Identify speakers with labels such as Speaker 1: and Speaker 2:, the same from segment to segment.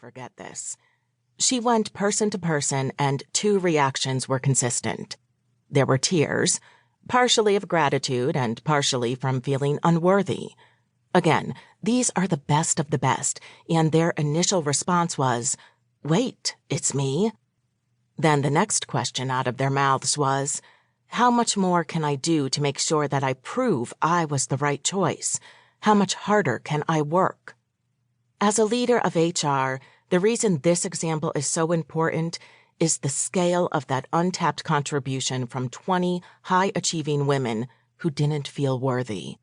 Speaker 1: forget this. She went person to person, and 2 reactions were consistent. There were tears, partially of gratitude and partially from feeling unworthy. Again, these are the best of the best, and their initial response was, "Wait, it's me?" Then the next question out of their mouths was, "How much more can I do to make sure that I prove I was the right choice? How much harder can I work?" As a leader of HR, the reason this example is so important is the scale of that untapped contribution from 20 high-achieving women who didn't feel worthy.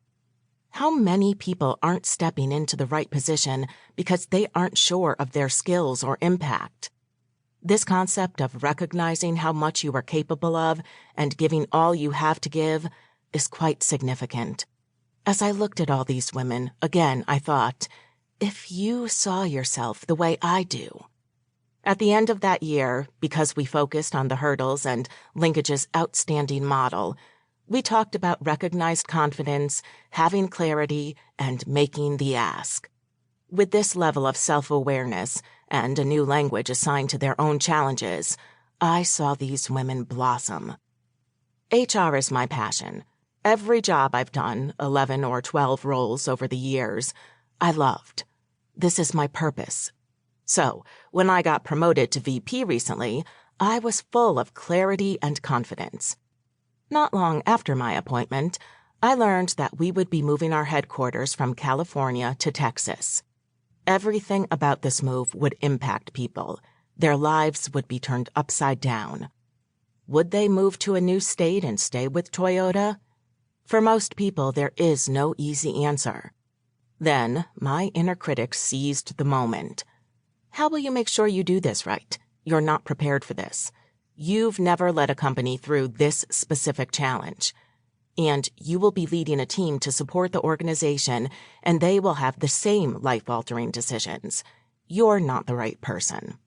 Speaker 1: How many people aren't stepping into the right position because they aren't sure of their skills or impact? This concept of recognizing how much you are capable of and giving all you have to give is quite significant. As I looked at all these women, again I thought, if you saw yourself the way I do. At the end of that year, because we focused on the hurdles and Linkage's outstanding model, we talked about recognized confidence, having clarity, and making the ask. With this level of self-awareness and a new language assigned to their own challenges, I saw these women blossom. HR is my passion. Every job I've done, 11 or 12 roles over the years, I loved. This is my purpose. So, when I got promoted to VP recently, I was full of clarity and confidence. Not long after my appointment, I learned that we would be moving our headquarters from California to Texas. Everything about this move would impact people. Their lives would be turned upside down. Would they move to a new state and stay with Toyota? For most people, there is no easy answer. Then, my inner critic seized the moment. How will you make sure you do this right? You're not prepared for this. You've never led a company through this specific challenge. And you will be leading a team to support the organization, and they will have the same life-altering decisions. You're not the right person.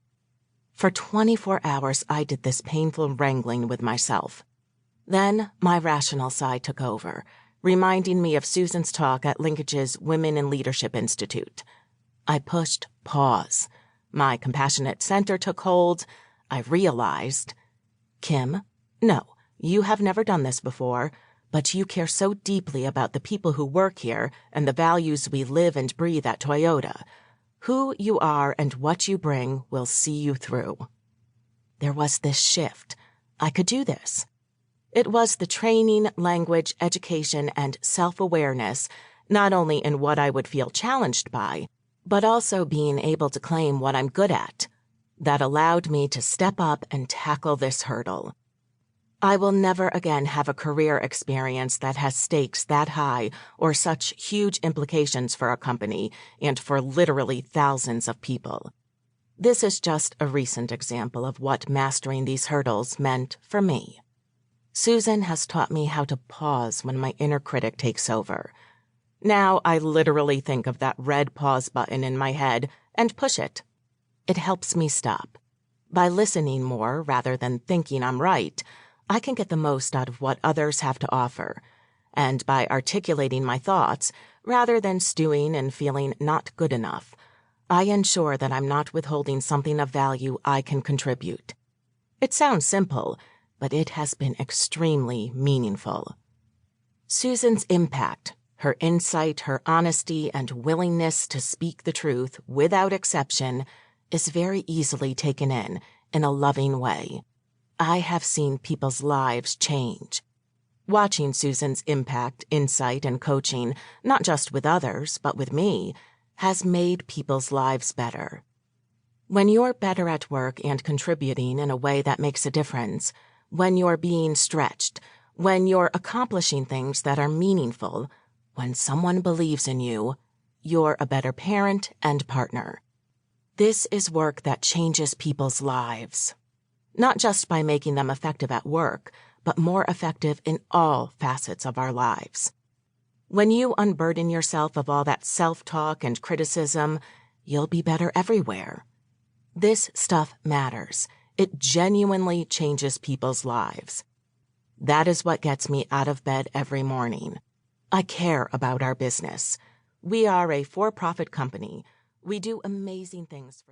Speaker 1: For 24 hours, I did this painful wrangling with myself. Then, my rational side took over, reminding me of Susan's talk at Linkage's Women in Leadership Institute. I pushed pause. My compassionate center took hold. I realized, Kim, no, you have never done this before, but you care so deeply about the people who work here and the values we live and breathe at Toyota. Who you are and what you bring will see you through. There was this shift. I could do this. It was the training, language, education, and self-awareness, not only in what I would feel challenged by, but also being able to claim what I'm good at, that allowed me to step up and tackle this hurdle. I will never again have a career experience that has stakes that high or such huge implications for a company and for literally thousands of people. This is just a recent example of what mastering these hurdles meant for me. Susan has taught me how to pause when my inner critic takes over. Now I literally think of that red pause button in my head and push it. It helps me stop. By listening more rather than thinking I'm right, I can get the most out of what others have to offer. And by articulating my thoughts, rather than stewing and feeling not good enough, I ensure that I'm not withholding something of value I can contribute. It sounds simple, but it has been extremely meaningful. Susan's impact, her insight, her honesty, and willingness to speak the truth without exception is very easily taken in a loving way. I have seen people's lives change. Watching Susan's impact, insight, and coaching, not just with others, but with me, has made people's lives better. When you're better at work and contributing in a way that makes a difference, when you're being stretched, when you're accomplishing things that are meaningful, when someone believes in you, you're a better parent and partner. This is work that changes people's lives. Not just by making them effective at work, but more effective in all facets of our lives. When you unburden yourself of all that self-talk and criticism, you'll be better everywhere. This stuff matters. It genuinely changes people's lives. That is what gets me out of bed every morning. I care about our business. We are a for-profit company. We do amazing things for